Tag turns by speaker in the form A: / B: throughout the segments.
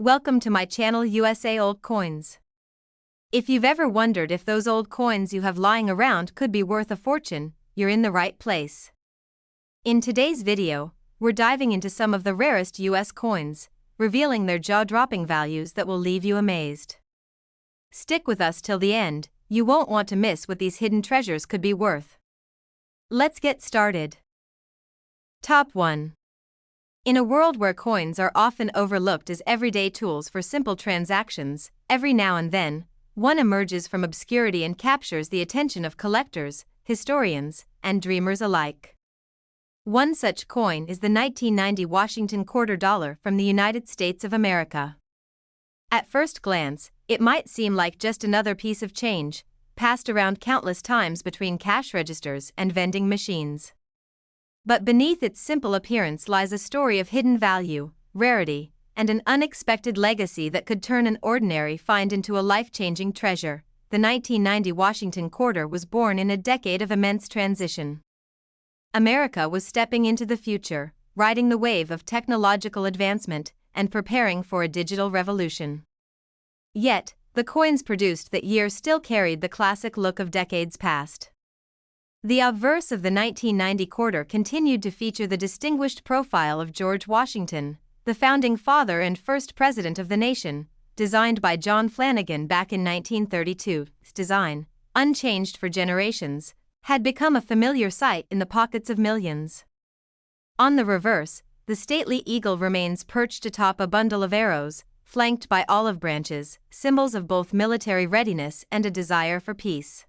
A: Welcome to my channel USA Old Coins. If you've ever wondered if those old coins you have lying around could be worth a fortune, you're in the right place. In today's video, we're diving into some of the rarest US coins, revealing their jaw-dropping values that will leave you amazed. Stick with us till the end, you won't want to miss what these hidden treasures could be worth. Let's get started. Top 1. In a world where coins are often overlooked as everyday tools for simple transactions, every now and then, one emerges from obscurity and captures the attention of collectors, historians, and dreamers alike. One such coin is the 1990 Washington quarter dollar from the United States of America. At first glance, it might seem like just another piece of change, passed around countless times between cash registers and vending machines. But beneath its simple appearance lies a story of hidden value, rarity, and an unexpected legacy that could turn an ordinary find into a life-changing treasure. The 1990 Washington quarter was born in a decade of immense transition. America was stepping into the future, riding the wave of technological advancement and preparing for a digital revolution. Yet, the coins produced that year still carried the classic look of decades past. The obverse of the 1990 quarter continued to feature the distinguished profile of George Washington, the founding father and first president of the nation, designed by John Flanagan back in 1932. Its design, unchanged for generations, had become a familiar sight in the pockets of millions. On the reverse, the stately eagle remains perched atop a bundle of arrows, flanked by olive branches, symbols of both military readiness and a desire for peace.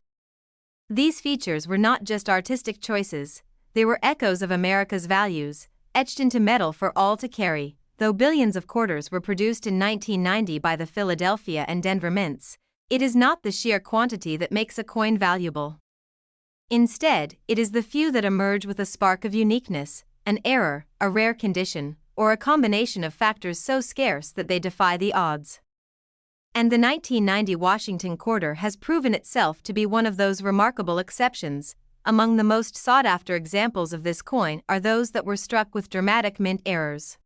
A: These features were not just artistic choices, they were echoes of America's values, etched into metal for all to carry. Though billions of quarters were produced in 1990 by the Philadelphia and Denver mints, it is not the sheer quantity that makes a coin valuable. Instead, it is the few that emerge with a spark of uniqueness, an error, a rare condition, or a combination of factors so scarce that they defy the odds. And the 1990 Washington quarter has proven itself to be one of those remarkable exceptions. Among the most sought-after examples of this coin are those that were struck with dramatic mint errors.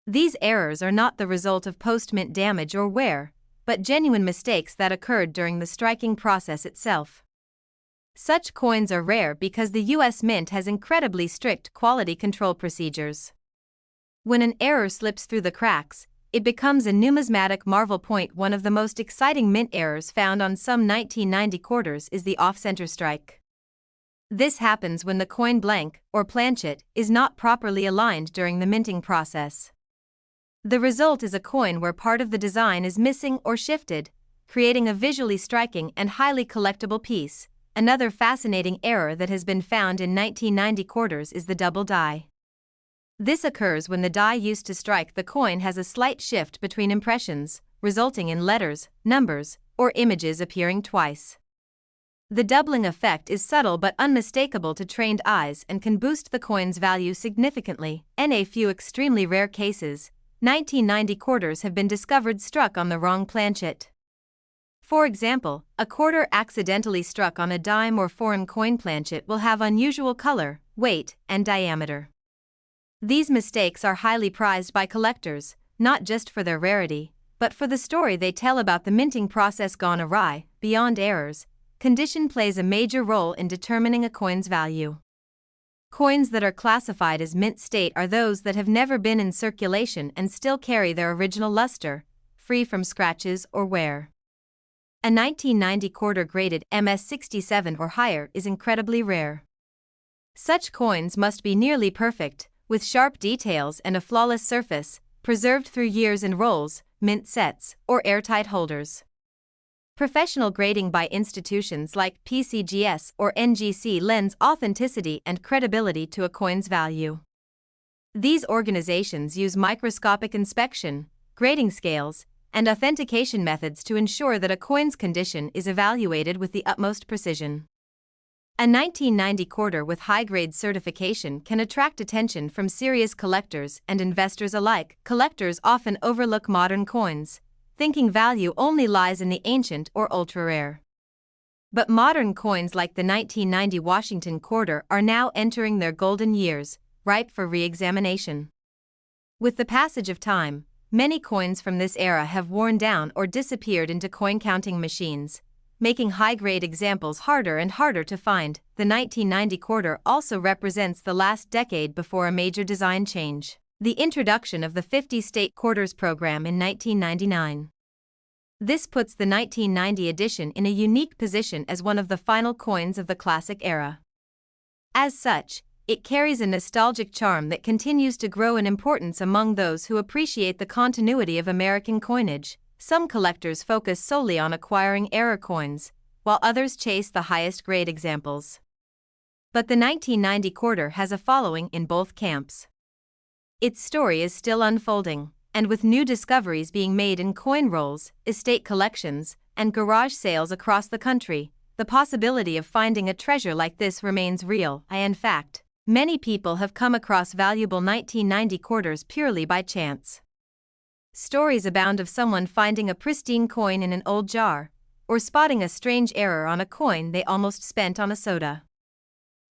A: These errors are not the result of post-mint damage or wear, but genuine mistakes that occurred during the striking process itself. Such coins are rare because the U.S. Mint has incredibly strict quality control procedures. When an error slips through the cracks, it becomes a numismatic marvel. One of the most exciting mint errors found on some 1990 quarters is the off-center strike. This happens when the coin blank, or planchet, is not properly aligned during the minting process. The result is a coin where part of the design is missing or shifted, creating a visually striking and highly collectible piece. Another fascinating error that has been found in 1990 quarters is the double die. This occurs when the die used to strike the coin has a slight shift between impressions, resulting in letters, numbers, or images appearing twice. The doubling effect is subtle but unmistakable to trained eyes and can boost the coin's value significantly. In a few extremely rare cases, 1990 quarters have been discovered struck on the wrong planchet. For example, a quarter accidentally struck on a dime or foreign coin planchet will have unusual color, weight, and diameter. These mistakes are highly prized by collectors, not just for their rarity, but for the story they tell about the minting process gone awry. Beyond errors, condition plays a major role in determining a coin's value. Coins that are classified as mint state are those that have never been in circulation and still carry their original luster, free from scratches or wear. A 1990 quarter graded MS67 or higher is incredibly rare. Such coins must be nearly perfect, with sharp details and a flawless surface, preserved through years in rolls, mint sets, or airtight holders. Professional grading by institutions like PCGS or NGC lends authenticity and credibility to a coin's value. These organizations use microscopic inspection, grading scales, and authentication methods to ensure that a coin's condition is evaluated with the utmost precision. A 1990 quarter with high-grade certification can attract attention from serious collectors and investors alike. Collectors often overlook modern coins, thinking value only lies in the ancient or ultra-rare. But modern coins like the 1990 Washington quarter are now entering their golden years, ripe for re-examination. With the passage of time, many coins from this era have worn down or disappeared into coin counting machines, making high-grade examples harder and harder to find. The 1990 quarter also represents the last decade before a major design change, the introduction of the 50-state quarters program in 1999. This puts the 1990 edition in a unique position as one of the final coins of the classic era. As such, it carries a nostalgic charm that continues to grow in importance among those who appreciate the continuity of American coinage. Some collectors focus solely on acquiring error coins, while others chase the highest grade examples. But the 1990 quarter has a following in both camps. Its story is still unfolding, and with new discoveries being made in coin rolls, estate collections, and garage sales across the country, the possibility of finding a treasure like this remains real. In fact, many people have come across valuable 1990 quarters purely by chance. Stories abound of someone finding a pristine coin in an old jar, or spotting a strange error on a coin they almost spent on a soda.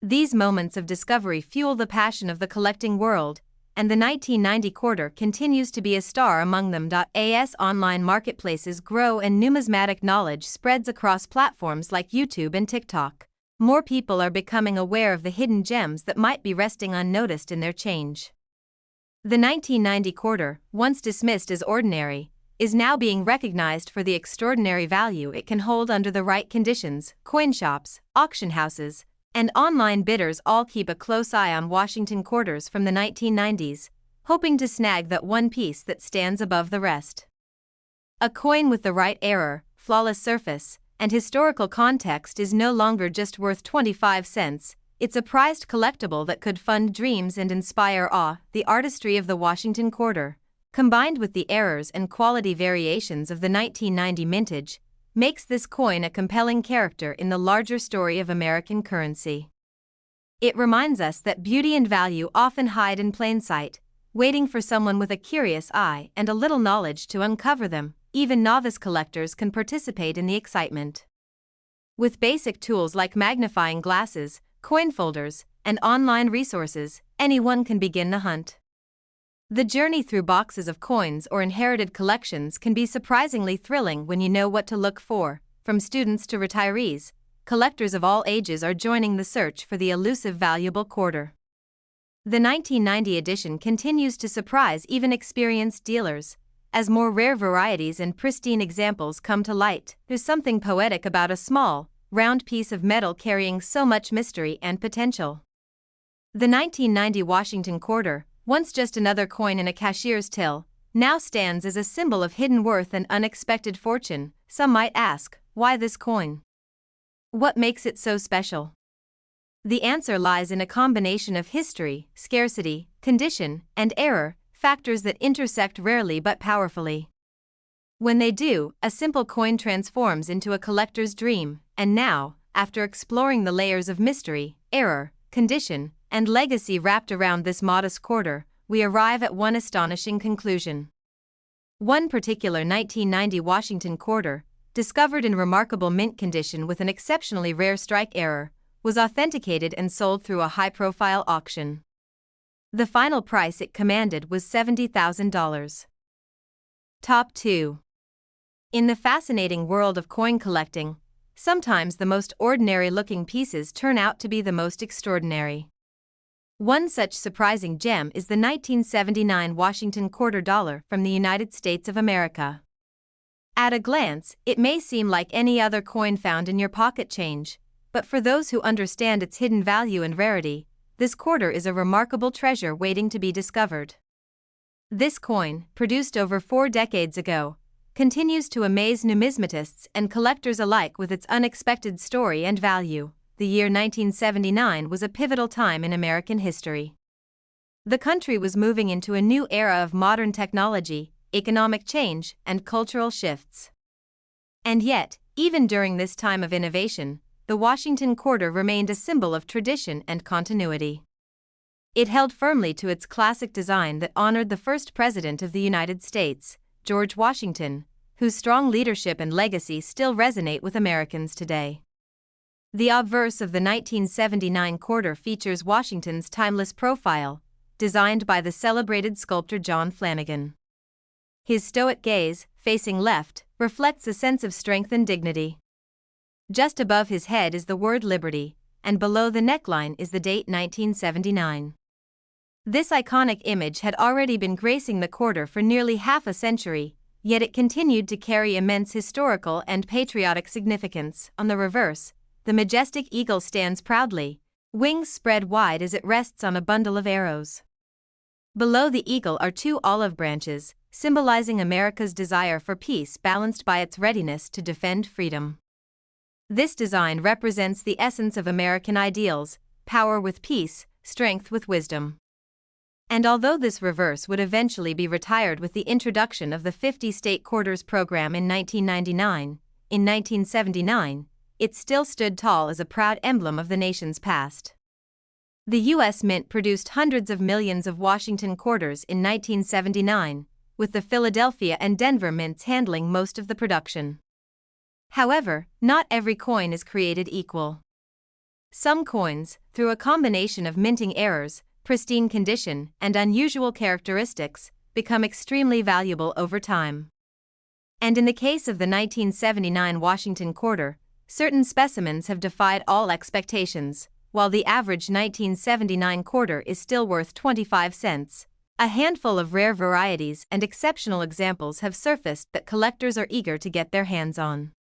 A: These moments of discovery fuel the passion of the collecting world, and the 1990 quarter continues to be a star among them. As online marketplaces grow and numismatic knowledge spreads across platforms like YouTube and TikTok, more people are becoming aware of the hidden gems that might be resting unnoticed in their change. The 1990 quarter, once dismissed as ordinary, is now being recognized for the extraordinary value it can hold under the right conditions. Coin shops, auction houses, and online bidders all keep a close eye on Washington quarters from the 1990s, hoping to snag that one piece that stands above the rest. A coin with the right error, flawless surface, and historical context is no longer just worth 25 cents, it's a prized collectible that could fund dreams and inspire awe. The artistry of the Washington quarter, combined with the errors and quality variations of the 1990 mintage, makes this coin a compelling character in the larger story of American currency. It reminds us that beauty and value often hide in plain sight, waiting for someone with a curious eye and a little knowledge to uncover them. Even novice collectors can participate in the excitement. With basic tools like magnifying glasses, coin folders, and online resources, anyone can begin the hunt. The journey through boxes of coins or inherited collections can be surprisingly thrilling when you know what to look for. From students to retirees, collectors of all ages are joining the search for the elusive valuable quarter. The 1990 edition continues to surprise even experienced dealers. As more rare varieties and pristine examples come to light, there's something poetic about a small, round piece of metal carrying so much mystery and potential. The 1990 Washington quarter, once just another coin in a cashier's till, now stands as a symbol of hidden worth and unexpected fortune. Some might ask, why this coin? What makes it so special? The answer lies in a combination of history, scarcity, condition, and error, factors that intersect rarely but powerfully. When they do, a simple coin transforms into a collector's dream, and now, after exploring the layers of mystery, error, condition, and legacy wrapped around this modest quarter, we arrive at one astonishing conclusion. One particular 1990 Washington quarter, discovered in remarkable mint condition with an exceptionally rare strike error, was authenticated and sold through a high-profile auction. The final price it commanded was $70,000. Top 2. In the fascinating world of coin collecting, sometimes the most ordinary-looking pieces turn out to be the most extraordinary. One such surprising gem is the 1979 Washington quarter dollar from the United States of America. At a glance, it may seem like any other coin found in your pocket change, but for those who understand its hidden value and rarity, this quarter is a remarkable treasure waiting to be discovered. This coin, produced over 4 decades ago, continues to amaze numismatists and collectors alike with its unexpected story and value. The year 1979 was a pivotal time in American history. The country was moving into a new era of modern technology, economic change, and cultural shifts. And yet, even during this time of innovation, the Washington quarter remained a symbol of tradition and continuity. It held firmly to its classic design that honored the first president of the United States, George Washington, whose strong leadership and legacy still resonate with Americans today. The obverse of the 1979 quarter features Washington's timeless profile, designed by the celebrated sculptor John Flanagan. His stoic gaze, facing left, reflects a sense of strength and dignity. Just above his head is the word Liberty, and below the neckline is the date 1979. This iconic image had already been gracing the quarter for nearly half a century, yet it continued to carry immense historical and patriotic significance. On the reverse, the majestic eagle stands proudly, wings spread wide as it rests on a bundle of arrows. Below the eagle are two olive branches, symbolizing America's desire for peace balanced by its readiness to defend freedom. This design represents the essence of American ideals: power with peace, strength with wisdom. And although this reverse would eventually be retired with the introduction of the 50-state quarters program in 1999, in 1979, it still stood tall as a proud emblem of the nation's past. The U.S. Mint produced hundreds of millions of Washington quarters in 1979, with the Philadelphia and Denver mints handling most of the production. However, not every coin is created equal. Some coins, through a combination of minting errors, pristine condition, and unusual characteristics, become extremely valuable over time. And in the case of the 1979 Washington quarter, certain specimens have defied all expectations. While the average 1979 quarter is still worth 25 cents, a handful of rare varieties and exceptional examples have surfaced that collectors are eager to get their hands on.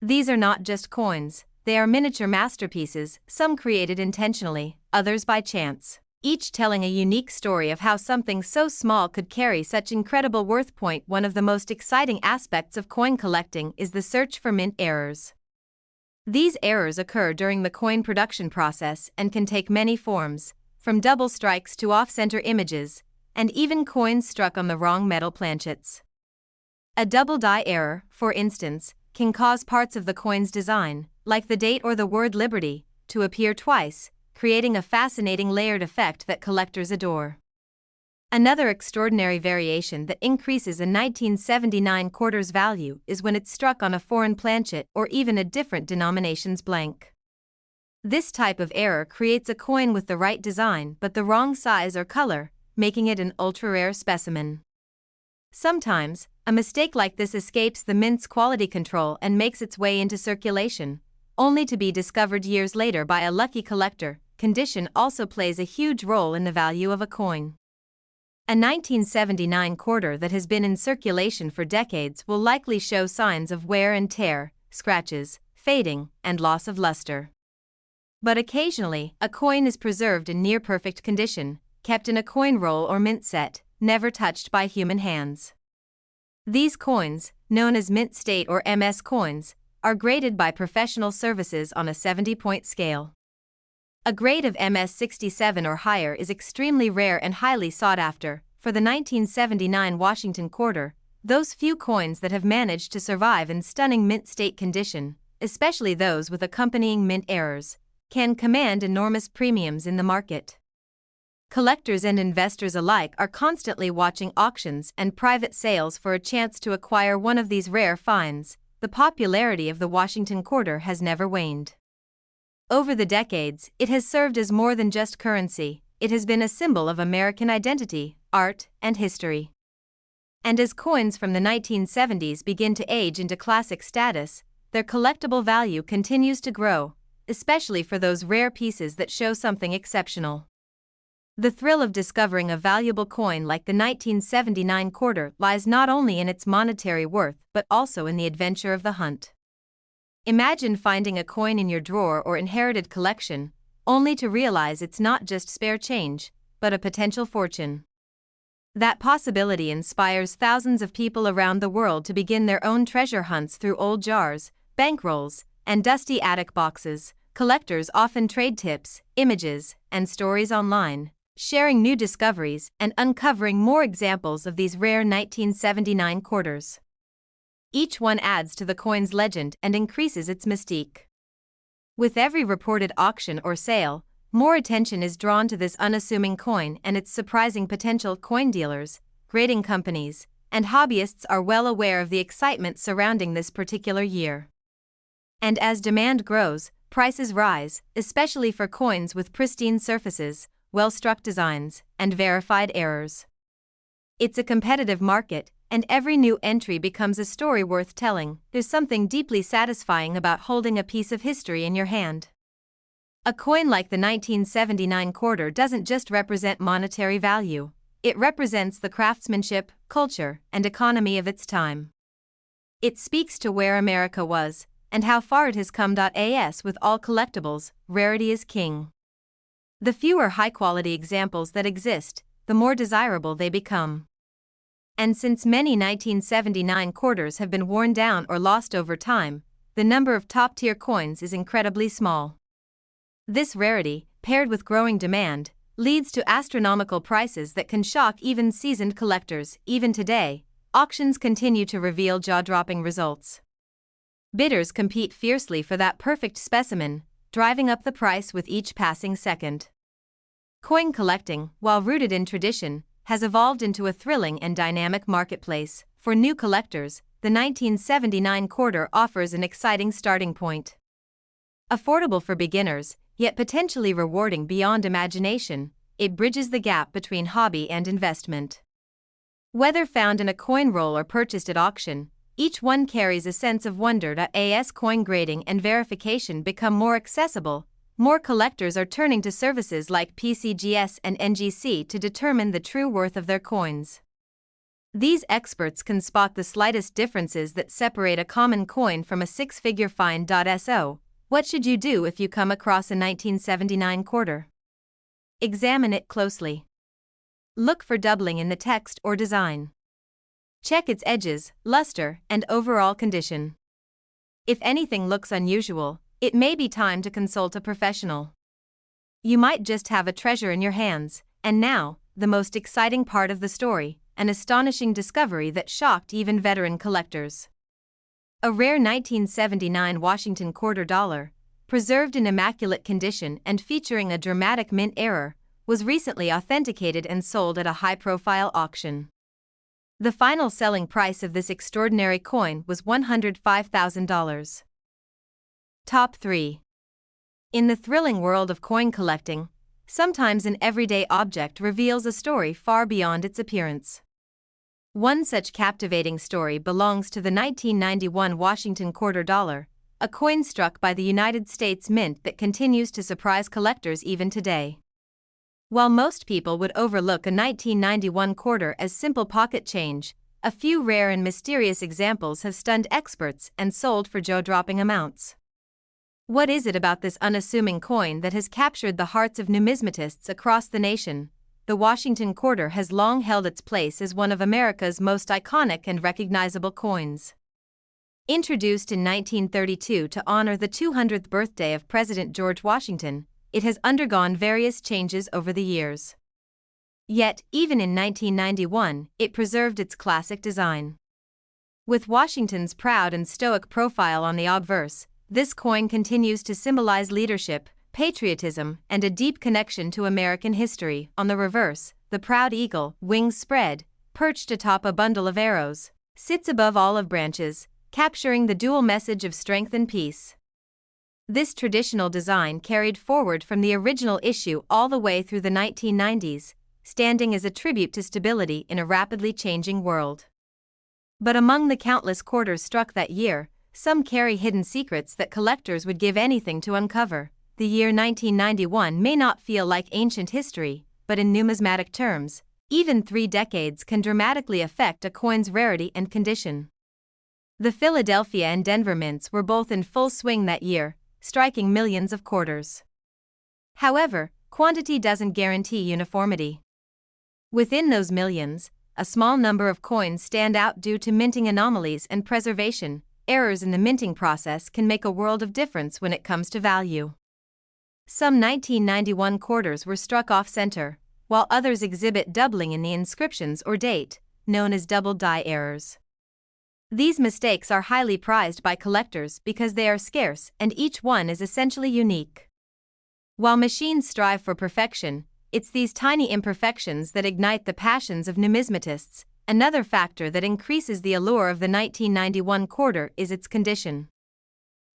A: These are not just coins, they are miniature masterpieces, some created intentionally, others by chance, each telling a unique story of how something so small could carry such incredible worth. One of the most exciting aspects of coin collecting is the search for mint errors. These errors occur during the coin production process and can take many forms, from double strikes to off-center images, and even coins struck on the wrong metal planchets. A double die error, for instance, can cause parts of the coin's design, like the date or the word Liberty, to appear twice, creating a fascinating layered effect that collectors adore. Another extraordinary variation that increases a 1979 quarter's value is when it's struck on a foreign planchet or even a different denomination's blank. This type of error creates a coin with the right design but the wrong size or color, making it an ultra-rare specimen. Sometimes, a mistake like this escapes the mint's quality control and makes its way into circulation, only to be discovered years later by a lucky collector. Condition also plays a huge role in the value of a coin. A 1979 quarter that has been in circulation for decades will likely show signs of wear and tear, scratches, fading, and loss of luster. But occasionally, a coin is preserved in near-perfect condition, kept in a coin roll or mint set, never touched by human hands. These coins, known as mint state or MS coins, are graded by professional services on a 70-point scale. A grade of MS 67 or higher is extremely rare and highly sought after. For the 1979 Washington quarter, those few coins that have managed to survive in stunning mint state condition, especially those with accompanying mint errors, can command enormous premiums in the market. Collectors and investors alike are constantly watching auctions and private sales for a chance to acquire one of these rare finds. The popularity of the Washington quarter has never waned. Over the decades, it has served as more than just currency. It has been a symbol of American identity, art, and history. And as coins from the 1970s begin to age into classic status, their collectible value continues to grow, especially for those rare pieces that show something exceptional. The thrill of discovering a valuable coin like the 1979 quarter lies not only in its monetary worth but also in the adventure of the hunt. Imagine finding a coin in your drawer or inherited collection, only to realize it's not just spare change, but a potential fortune. That possibility inspires thousands of people around the world to begin their own treasure hunts through old jars, bankrolls, and dusty attic boxes. Collectors often trade tips, images, and stories online, sharing new discoveries and uncovering more examples of these rare 1979 quarters. Each one adds to the coin's legend and increases its mystique. With every reported auction or sale, more attention is drawn to this unassuming coin and its surprising potential. Coin dealers, grading companies, and hobbyists are well aware of the excitement surrounding this particular year. And as demand grows, prices rise, especially for coins with pristine surfaces, well-struck designs, and verified errors. It's a competitive market, and every new entry becomes a story worth telling. There's something deeply satisfying about holding a piece of history in your hand. A coin like the 1979 quarter doesn't just represent monetary value, it represents the craftsmanship, culture, and economy of its time. It speaks to where America was, and how far it has come. As with all collectibles, rarity is king. The fewer high-quality examples that exist, the more desirable they become. And since many 1979 quarters have been worn down or lost over time, the number of top-tier coins is incredibly small. This rarity, paired with growing demand, leads to astronomical prices that can shock even seasoned collectors. Even today, auctions continue to reveal jaw-dropping results. Bidders compete fiercely for that perfect specimen, driving up the price with each passing second. Coin collecting, while rooted in tradition, has evolved into a thrilling and dynamic marketplace. For new collectors, the 1979 quarter offers an exciting starting point. Affordable for beginners, yet potentially rewarding beyond imagination, it bridges the gap between hobby and investment. Whether found in a coin roll or purchased at auction, each one carries a sense of wonder. As coin grading and verification become more accessible, more collectors are turning to services like PCGS and NGC to determine the true worth of their coins. These experts can spot the slightest differences that separate a common coin from a six-figure find. So, what should you do if you come across a 1979 quarter? Examine it closely. Look for doubling in the text or design. Check its edges, luster, and overall condition. If anything looks unusual, it may be time to consult a professional. You might just have a treasure in your hands. And now, the most exciting part of the story, an astonishing discovery that shocked even veteran collectors. A rare 1979 Washington quarter dollar, preserved in immaculate condition and featuring a dramatic mint error, was recently authenticated and sold at a high-profile auction. The final selling price of this extraordinary coin was $105,000. Top 3. In the thrilling world of coin collecting, sometimes an everyday object reveals a story far beyond its appearance. One such captivating story belongs to the 1991 Washington quarter dollar, a coin struck by the United States Mint that continues to surprise collectors even today. While most people would overlook a 1991 quarter as simple pocket change, a few rare and mysterious examples have stunned experts and sold for jaw-dropping amounts. What is it about this unassuming coin that has captured the hearts of numismatists across the nation? The Washington quarter has long held its place as one of America's most iconic and recognizable coins. Introduced in 1932 to honor the 200th birthday of President George Washington, it has undergone various changes over the years. Yet, even in 1991, it preserved its classic design. With Washington's proud and stoic profile on the obverse, this coin continues to symbolize leadership, patriotism, and a deep connection to American history. On the reverse, the proud eagle, wings spread, perched atop a bundle of arrows, sits above olive branches, capturing the dual message of strength and peace. This traditional design carried forward from the original issue all the way through the 1990s, standing as a tribute to stability in a rapidly changing world. But among the countless quarters struck that year, some carry hidden secrets that collectors would give anything to uncover. The year 1991 may not feel like ancient history, but in numismatic terms, even 3 decades can dramatically affect a coin's rarity and condition. The Philadelphia and Denver mints were both in full swing that year, striking millions of quarters. However, quantity doesn't guarantee uniformity. Within those millions, a small number of coins stand out due to minting anomalies and preservation. Errors in the minting process can make a world of difference when it comes to value. Some 1991 quarters were struck off-center, while others exhibit doubling in the inscriptions or date, known as double die errors. These mistakes are highly prized by collectors because they are scarce and each one is essentially unique. While machines strive for perfection, it's these tiny imperfections that ignite the passions of numismatists. Another factor that increases the allure of the 1991 quarter is its condition.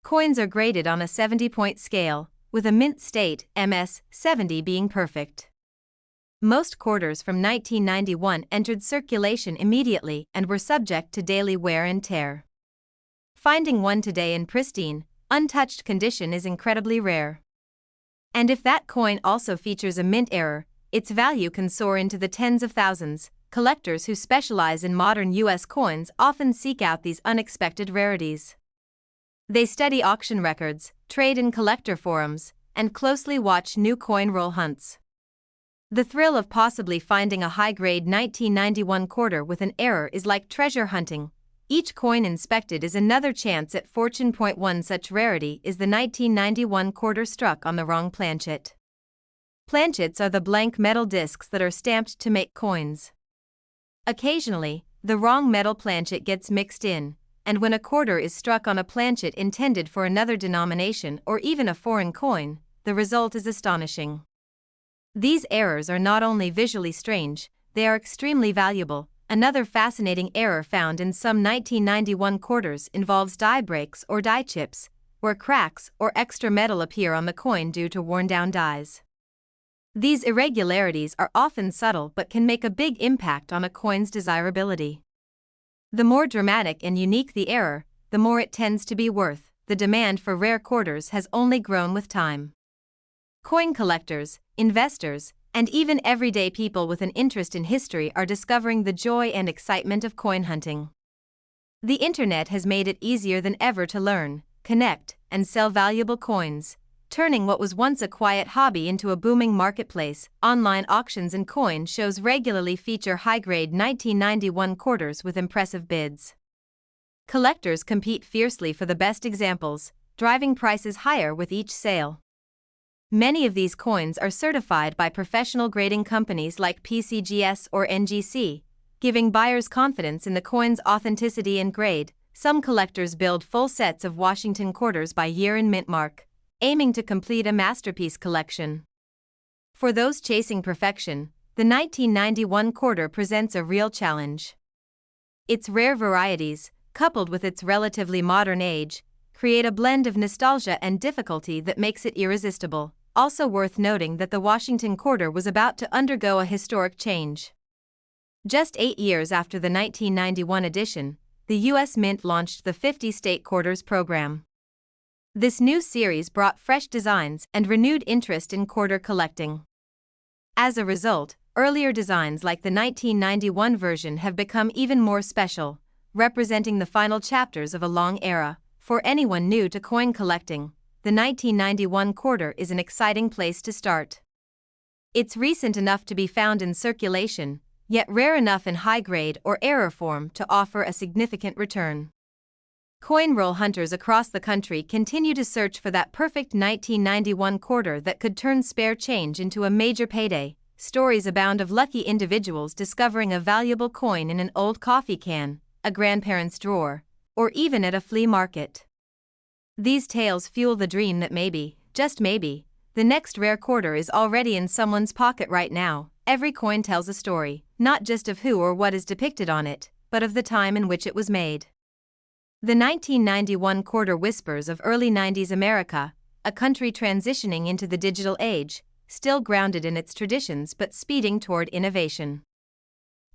A: Coins are graded on a 70-point scale, with a mint state, MS, 70 being perfect. Most quarters from 1991 entered circulation immediately and were subject to daily wear and tear. Finding one today in pristine, untouched condition is incredibly rare. And if that coin also features a mint error, its value can soar into the tens of thousands. Collectors who specialize in modern U.S. coins often seek out these unexpected rarities. They study auction records, trade in collector forums, and closely watch new coin roll hunts. The thrill of possibly finding a high-grade 1991 quarter with an error is like treasure hunting. Each coin inspected is another chance at fortune. One such rarity is the 1991 quarter struck on the wrong planchet. Planchets are the blank metal discs that are stamped to make coins. Occasionally, the wrong metal planchet gets mixed in, and when a quarter is struck on a planchet intended for another denomination or even a foreign coin, the result is astonishing. These errors are not only visually strange, they are extremely valuable. Another fascinating error found in some 1991 quarters involves die breaks or die chips, where cracks or extra metal appear on the coin due to worn-down dies. These irregularities are often subtle but can make a big impact on a coin's desirability. The more dramatic and unique the error, the more it tends to be worth. The demand for rare quarters has only grown with time. Coin collectors, investors, and even everyday people with an interest in history are discovering the joy and excitement of coin hunting. The internet has made it easier than ever to learn, connect, and sell valuable coins, turning what was once a quiet hobby into a booming marketplace. Online auctions and coin shows regularly feature high-grade 1991 quarters with impressive bids. Collectors compete fiercely for the best examples, driving prices higher with each sale. Many of these coins are certified by professional grading companies like PCGS or NGC, giving buyers confidence in the coin's authenticity and grade. Some collectors build full sets of Washington quarters by year and mint mark, aiming to complete a masterpiece collection. For those chasing perfection, the 1991 quarter presents a real challenge. Its rare varieties, coupled with its relatively modern age, create a blend of nostalgia and difficulty that makes it irresistible. Also worth noting that the Washington quarter was about to undergo a historic change. Just 8 years after the 1991 edition, the U.S. Mint launched the 50-state quarters program. This new series brought fresh designs and renewed interest in quarter collecting. As a result, earlier designs like the 1991 version have become even more special, representing the final chapters of a long era. For anyone new to coin collecting, the 1991 quarter is an exciting place to start. It's recent enough to be found in circulation, yet rare enough in high-grade or error form to offer a significant return. Coin roll hunters across the country continue to search for that perfect 1991 quarter that could turn spare change into a major payday. Stories abound of lucky individuals discovering a valuable coin in an old coffee can, a grandparent's drawer, or even at a flea market. These tales fuel the dream that maybe, just maybe, the next rare quarter is already in someone's pocket right now. Every coin tells a story, not just of who or what is depicted on it, but of the time in which it was made. The 1991 quarter whispers of early 90s America, a country transitioning into the digital age, still grounded in its traditions but speeding toward innovation.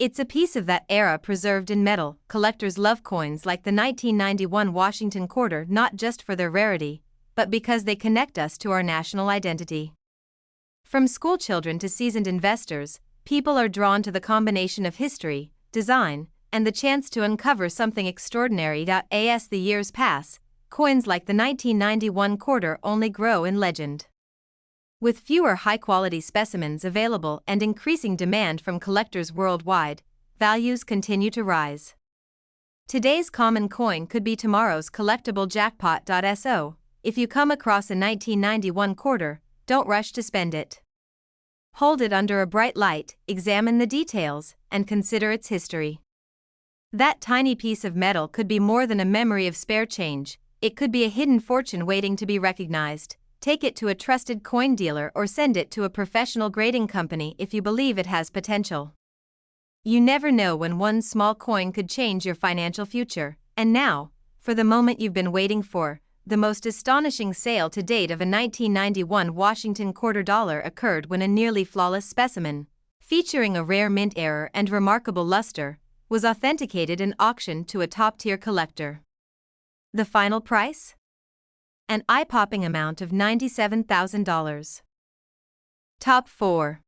A: It's a piece of that era preserved in metal. Collectors love coins like the 1991 Washington quarter not just for their rarity, but because they connect us to our national identity. From schoolchildren to seasoned investors, people are drawn to the combination of history, design, and the chance to uncover something extraordinary. As the years pass, coins like the 1991 quarter only grow in legend. With fewer high-quality specimens available and increasing demand from collectors worldwide, values continue to rise. Today's common coin could be tomorrow's collectible jackpot. If you come across a 1991 quarter, don't rush to spend it. Hold it under a bright light, examine the details, and consider its history. That tiny piece of metal could be more than a memory of spare change. It could be a hidden fortune waiting to be recognized. Take it to a trusted coin dealer or send it to a professional grading company if you believe it has potential. You never know when one small coin could change your financial future. And now, for the moment you've been waiting for, the most astonishing sale to date of a 1991 Washington quarter dollar occurred when a nearly flawless specimen, featuring a rare mint error and remarkable luster, was authenticated and auctioned to a top-tier collector. The final price? An eye-popping amount of $97,000. Top 4.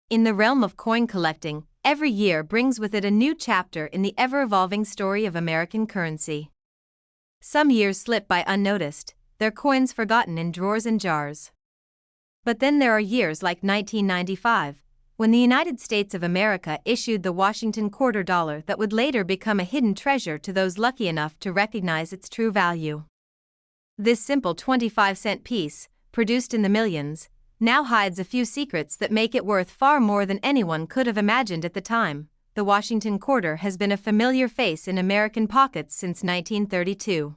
A: In the realm of coin collecting, every year brings with it a new chapter in the ever-evolving story of American currency. Some years slip by unnoticed, their coins forgotten in drawers and jars. But then there are years like 1995, when the United States of America issued the Washington quarter dollar that would later become a hidden treasure to those lucky enough to recognize its true value. This simple 25-cent piece, produced in the millions, now hides a few secrets that make it worth far more than anyone could have imagined at the time. The Washington quarter has been a familiar face in American pockets since 1932.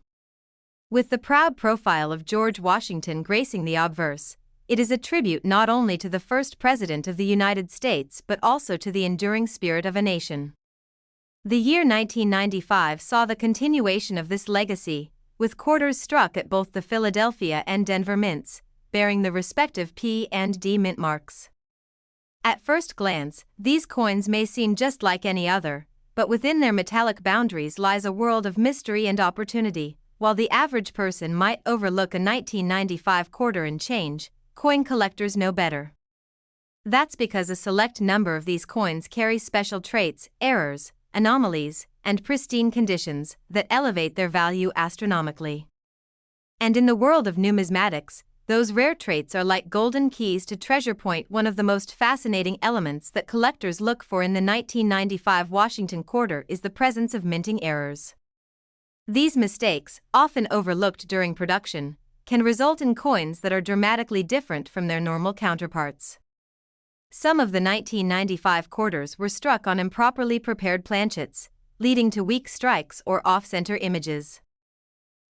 A: With the proud profile of George Washington gracing the obverse, it is a tribute not only to the first president of the United States but also to the enduring spirit of a nation. The year 1995 saw the continuation of this legacy, with quarters struck at both the Philadelphia and Denver mints, bearing the respective P and D mint marks. At first glance, these coins may seem just like any other, but within their metallic boundaries lies a world of mystery and opportunity. While the average person might overlook a 1995 quarter and change, coin collectors know better. That's because a select number of these coins carry special traits, errors, anomalies, and pristine conditions that elevate their value astronomically. And in the world of numismatics, those rare traits are like golden keys to treasure point. One of the most fascinating elements that collectors look for in the 1995 Washington quarter is the presence of minting errors. These mistakes, often overlooked during production, can result in coins that are dramatically different from their normal counterparts. Some of the 1995 quarters were struck on improperly prepared planchets, leading to weak strikes or off-center images.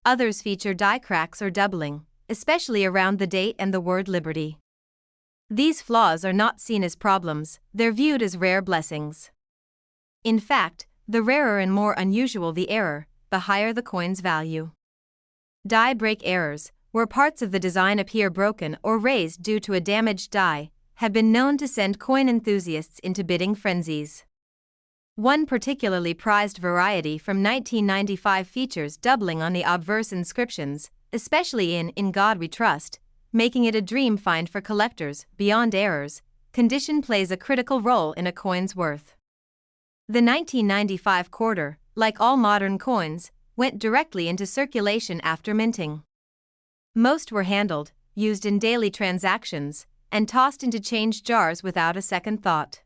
A: Others feature die cracks or doubling, especially around the date and the word liberty. These flaws are not seen as problems, they're viewed as rare blessings. In fact, the rarer and more unusual the error, the higher the coin's value. Die break errors, where parts of the design appear broken or raised due to a damaged die, have been known to send coin enthusiasts into bidding frenzies. One particularly prized variety from 1995 features doubling on the obverse inscriptions, especially in God We Trust, making it a dream find for collectors. Beyond errors, condition plays a critical role in a coin's worth. The 1995 quarter, like all modern coins, went directly into circulation after minting. Most were handled, used in daily transactions, and tossed into change jars without a second thought.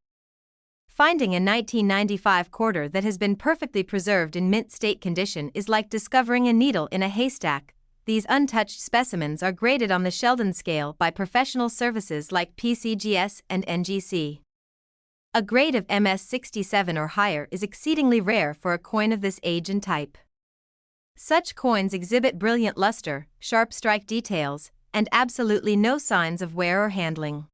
A: Finding a 1995 quarter that has been perfectly preserved in mint state condition is like discovering a needle in a haystack. These untouched specimens are graded on the Sheldon scale by professional services like PCGS and NGC. A grade of MS67 or higher is exceedingly rare for a coin of this age and type. Such coins exhibit brilliant luster, sharp strike details, and absolutely no signs of wear or handling.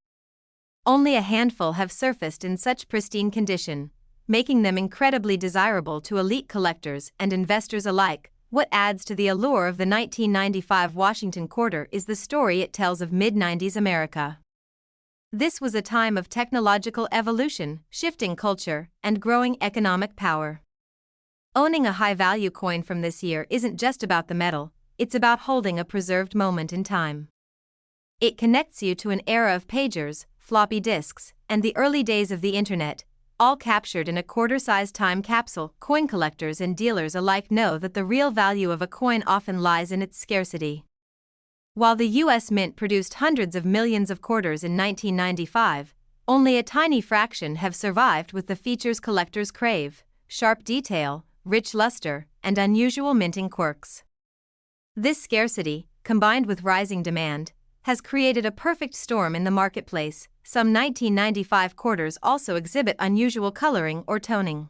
A: Only a handful have surfaced in such pristine condition, making them incredibly desirable to elite collectors and investors alike. What adds to the allure of the 1995 Washington quarter is the story it tells of mid-90s America. This was a time of technological evolution, shifting culture, and growing economic power. Owning a high-value coin from this year isn't just about the metal, it's about holding a preserved moment in time. It connects you to an era of pagers, floppy disks, and the early days of the internet, all captured in a quarter-sized time capsule. Coin collectors and dealers alike know that the real value of a coin often lies in its scarcity. While the U.S. Mint produced hundreds of millions of quarters in 1995, only a tiny fraction have survived with the features collectors crave: sharp detail, rich luster, and unusual minting quirks. This scarcity, combined with rising demand, has created a perfect storm in the marketplace. Some 1995 quarters also exhibit unusual coloring or toning.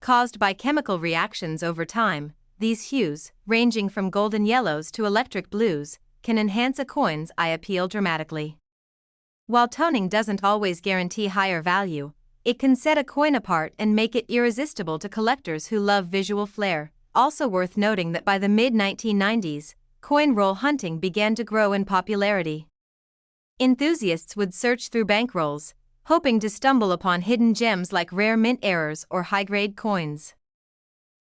A: Caused by chemical reactions over time, these hues, ranging from golden yellows to electric blues, can enhance a coin's eye appeal dramatically. While toning doesn't always guarantee higher value, it can set a coin apart and make it irresistible to collectors who love visual flair. Also worth noting that by the mid-1990s, coin roll hunting began to grow in popularity. Enthusiasts would search through bankrolls, hoping to stumble upon hidden gems like rare mint errors or high-grade coins.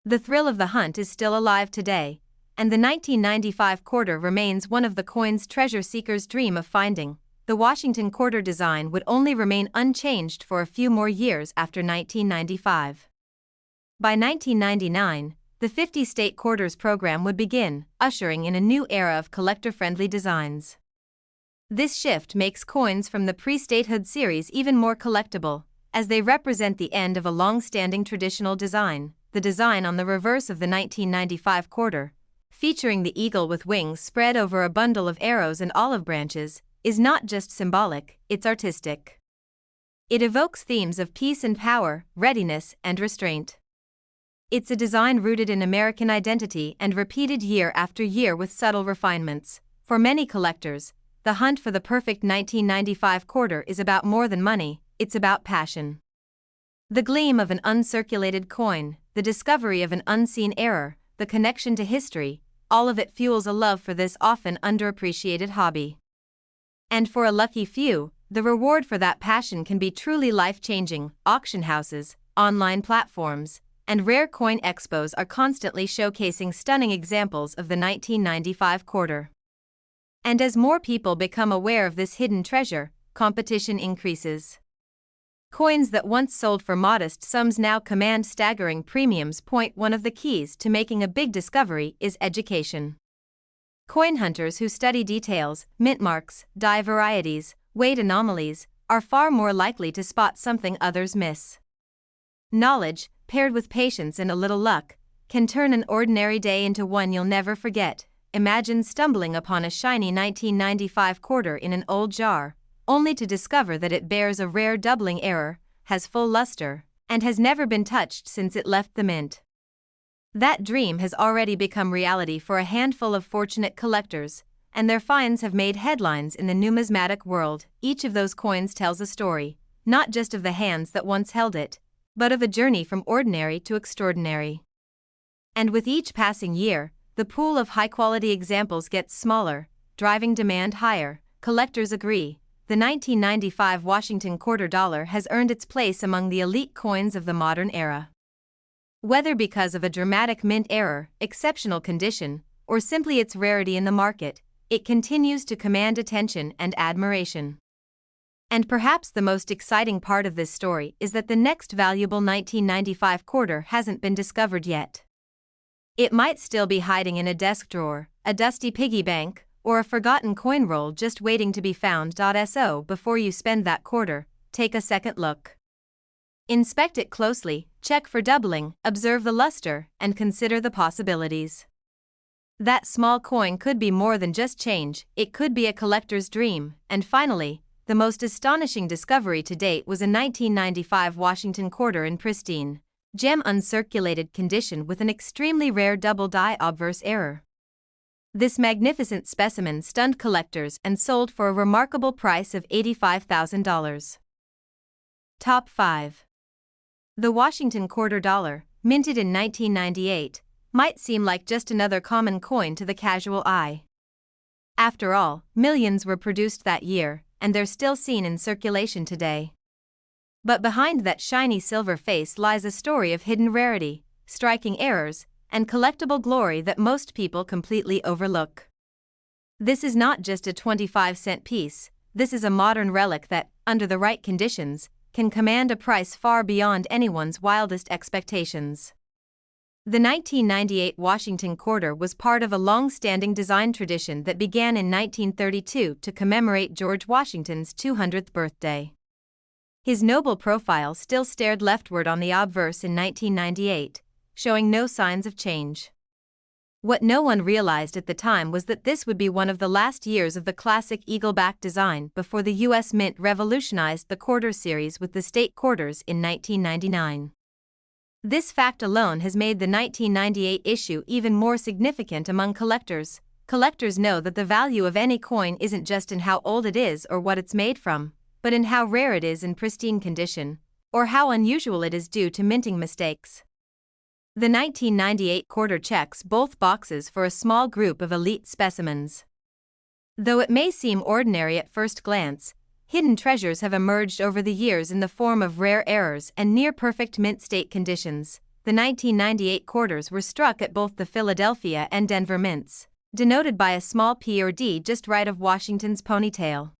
A: The thrill of the hunt is still alive today, and the 1995 quarter remains one of the coin's treasure seekers' dream of finding. The Washington quarter design would only remain unchanged for a few more years after 1995. By 1999, the 50-state quarters program would begin, ushering in a new era of collector-friendly designs. This shift makes coins from the pre-statehood series even more collectible, as they represent the end of a long-standing traditional design. The design on the reverse of the 1995 quarter, featuring the eagle with wings spread over a bundle of arrows and olive branches, is not just symbolic, it's artistic. It evokes themes of peace and power, readiness and restraint. It's a design rooted in American identity and repeated year after year with subtle refinements. For many collectors, the hunt for the perfect 1995 quarter is about more than money, it's about passion. The gleam of an uncirculated coin, the discovery of an unseen error, the connection to history, all of it fuels a love for this often underappreciated hobby. And for a lucky few, the reward for that passion can be truly life-changing. Auction houses, online platforms, and rare coin expos are constantly showcasing stunning examples of the 1995 quarter. And as more people become aware of this hidden treasure, competition increases. Coins that once sold for modest sums now command staggering premiums. One of the keys to making a big discovery is education. Coin hunters who study details, mint marks, die varieties, weight anomalies, are far more likely to spot something others miss. Knowledge, paired with patience and a little luck, can turn an ordinary day into one you'll never forget. Imagine stumbling upon a shiny 1995 quarter in an old jar, only to discover that it bears a rare doubling error, has full luster, and has never been touched since it left the mint. That dream has already become reality for a handful of fortunate collectors, and their finds have made headlines in the numismatic world. Each of those coins tells a story, not just of the hands that once held it, but of a journey from ordinary to extraordinary. And with each passing year, the pool of high-quality examples gets smaller, driving demand higher. Collectors agree, the 1995 Washington quarter dollar has earned its place among the elite coins of the modern era. Whether because of a dramatic mint error, exceptional condition, or simply its rarity in the market, it continues to command attention and admiration. And perhaps the most exciting part of this story is that the next valuable 1995 quarter hasn't been discovered yet. It might still be hiding in a desk drawer, a dusty piggy bank, or a forgotten coin roll just waiting to be found. So before you spend that quarter, take a second look. Inspect it closely, check for doubling, observe the luster, and consider the possibilities. That small coin could be more than just change, it could be a collector's dream. And finally, the most astonishing discovery to date was a 1995 Washington quarter in pristine, gem uncirculated condition with an extremely rare double die obverse error. This magnificent specimen stunned collectors and sold for a remarkable price of $85,000. Top 5. The Washington quarter dollar, minted in 1998, might seem like just another common coin to the casual eye. After all, millions were produced that year, and they're still seen in circulation today. But behind that shiny silver face lies a story of hidden rarity, striking errors, and collectible glory that most people completely overlook. This is not just a 25-cent piece, this is a modern relic that, under the right conditions, can command a price far beyond anyone's wildest expectations. The 1998 Washington quarter was part of a long-standing design tradition that began in 1932 to commemorate George Washington's 200th birthday. His noble profile still stared leftward on the obverse in 1998, showing no signs of change. What no one realized at the time was that this would be one of the last years of the classic eagle-back design before the U.S. Mint revolutionized the quarter series with the state quarters in 1999. This fact alone has made the 1998 issue even more significant among collectors. Collectors know that the value of any coin isn't just in how old it is or what it's made from, but in how rare it is in pristine condition, or how unusual it is due to minting mistakes. The 1998 quarter checks both boxes for a small group of elite specimens. Though it may seem ordinary at first glance, hidden treasures have emerged over the years in the form of rare errors and near-perfect mint state conditions. The 1998 quarters were struck at both the Philadelphia and Denver mints, denoted by a small P or D just right of Washington's ponytail.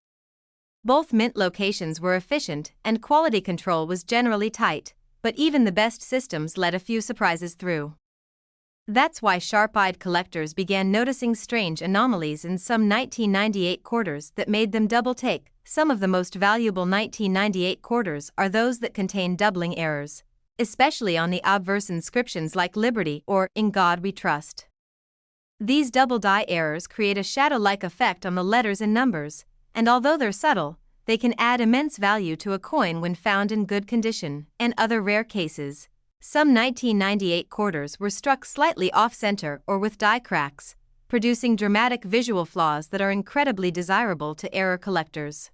A: Both mint locations were efficient and quality control was generally tight, but even the best systems let a few surprises through. That's why sharp-eyed collectors began noticing strange anomalies in some 1998 quarters that made them double-take. Some of the most valuable 1998 quarters are those that contain doubling errors, especially on the obverse inscriptions like Liberty or In God We Trust. These double-die errors create a shadow-like effect on the letters and numbers, and although they're subtle, they can add immense value to a coin when found in good condition. In other rare cases, some 1998 quarters were struck slightly off-center or with die cracks, producing dramatic visual flaws that are incredibly desirable to error collectors.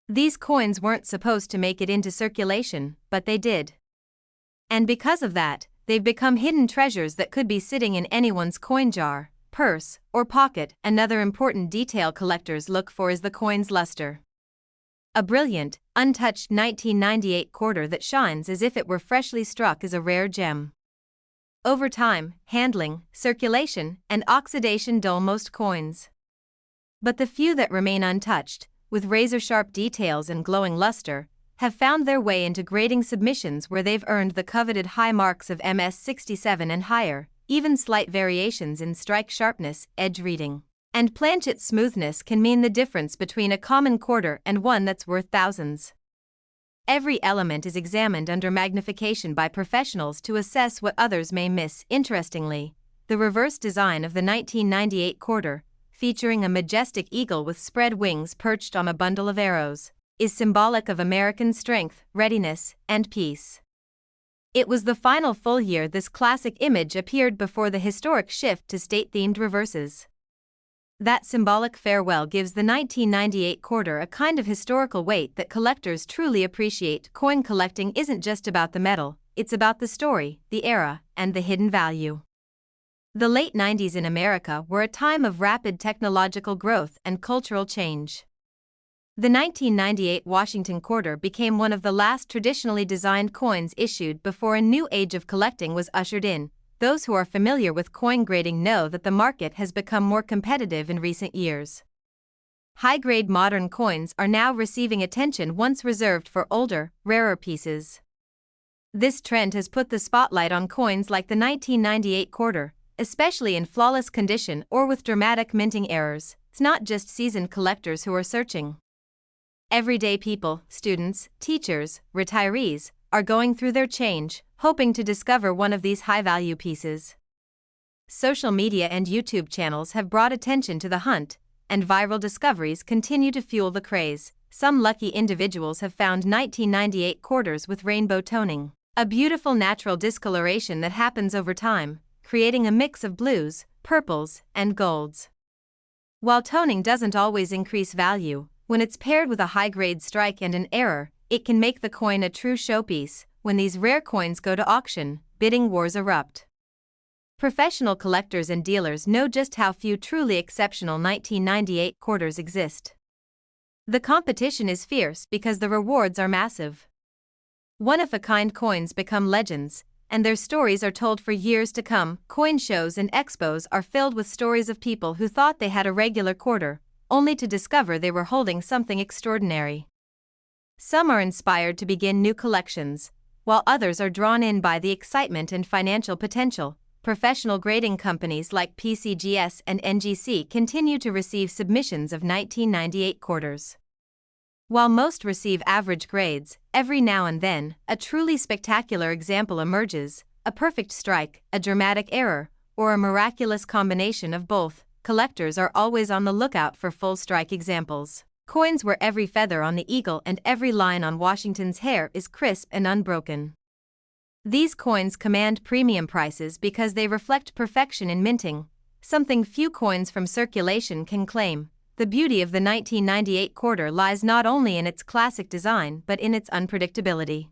A: These coins weren't supposed to make it into circulation, but they did. And because of that, they've become hidden treasures that could be sitting in anyone's coin jar, purse, or pocket. Another important detail collectors look for is the coin's luster. A brilliant, untouched 1998 quarter that shines as if it were freshly struck is a rare gem. Over time, handling, circulation, and oxidation dull most coins. But the few that remain untouched, with razor-sharp details and glowing luster, have found their way into grading submissions where they've earned the coveted high marks of MS67 and higher. Even slight variations in strike sharpness, edge reading, and planchet smoothness can mean the difference between a common quarter and one that's worth thousands. Every element is examined under magnification by professionals to assess what others may miss. Interestingly, the reverse design of the 1998 quarter, featuring a majestic eagle with spread wings perched on a bundle of arrows, is symbolic of American strength, readiness, and peace. It was the final full year this classic image appeared before the historic shift to state-themed reverses. That symbolic farewell gives the 1998 quarter a kind of historical weight that collectors truly appreciate. Coin collecting isn't just about the metal, it's about the story, the era, and the hidden value. The late 90s in America were a time of rapid technological growth and cultural change. The 1998 Washington quarter became one of the last traditionally designed coins issued before a new age of collecting was ushered in. Those who are familiar with coin grading know that the market has become more competitive in recent years. High-grade modern coins are now receiving attention once reserved for older, rarer pieces. This trend has put the spotlight on coins like the 1998 quarter, especially in flawless condition or with dramatic minting errors. It's not just seasoned collectors who are searching. Everyday people, students, teachers, retirees, are going through their change, hoping to discover one of these high-value pieces. Social media and YouTube channels have brought attention to the hunt, and viral discoveries continue to fuel the craze. Some lucky individuals have found 1998 quarters with rainbow toning, a beautiful natural discoloration that happens over time, creating a mix of blues, purples, and golds. While toning doesn't always increase value, when it's paired with a high-grade strike and an error, it can make the coin a true showpiece. When these rare coins go to auction, bidding wars erupt. Professional collectors and dealers know just how few truly exceptional 1998 quarters exist. The competition is fierce because the rewards are massive. One-of-a-kind coins become legends, and their stories are told for years to come. Coin shows and expos are filled with stories of people who thought they had a regular quarter, only to discover they were holding something extraordinary. Some are inspired to begin new collections, while others are drawn in by the excitement and financial potential. Professional grading companies like PCGS and NGC continue to receive submissions of 1998 quarters. While most receive average grades, every now and then, a truly spectacular example emerges, a perfect strike, a dramatic error, or a miraculous combination of both. Collectors are always on the lookout for full strike examples. Coins where every feather on the eagle and every line on Washington's hair is crisp and unbroken. These coins command premium prices because they reflect perfection in minting, something few coins from circulation can claim. The beauty of the 1998 quarter lies not only in its classic design but in its unpredictability.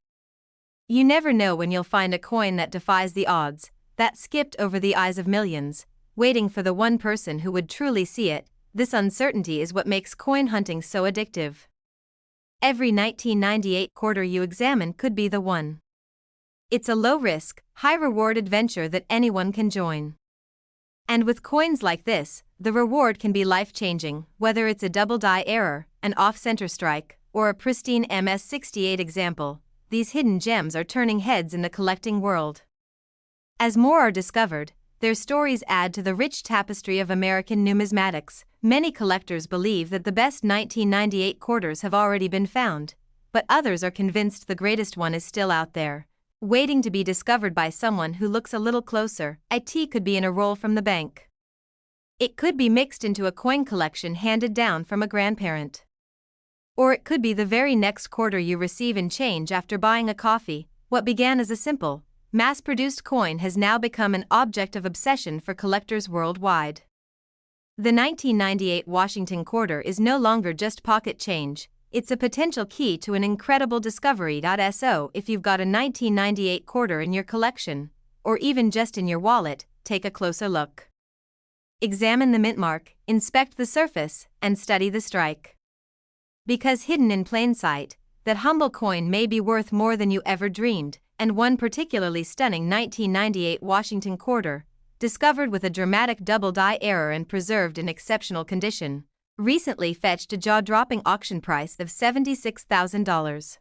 A: You never know when you'll find a coin that defies the odds, that skipped over the eyes of millions, waiting for the one person who would truly see it. This uncertainty is what makes coin hunting so addictive. every 1998 quarter you examine could be the one. It's a low-risk, high-reward adventure that anyone can join. And with coins like this, the reward can be life-changing, whether it's a double die error, an off-center strike, or a pristine MS-68 example. These hidden gems are turning heads in the collecting world. As more are discovered, their stories add to the rich tapestry of American numismatics. Many collectors believe that the best 1998 quarters have already been found, but others are convinced the greatest one is still out there, waiting to be discovered by someone who looks a little closer. It could be in a roll from the bank. It could be mixed into a coin collection handed down from a grandparent. Or it could be the very next quarter you receive in change after buying a coffee. What began as a simple, mass-produced coin has now become an object of obsession for collectors worldwide. The 1998 Washington quarter is no longer just pocket change, it's a potential key to an incredible discovery. So if you've got a 1998 quarter in your collection, or even just in your wallet, take a closer look. Examine the mint mark, inspect the surface, and study the strike. Because hidden in plain sight, that humble coin may be worth more than you ever dreamed, and one particularly stunning 1998 Washington quarter, discovered with a dramatic double die error and preserved in exceptional condition, recently fetched a jaw-dropping auction price of $76,000.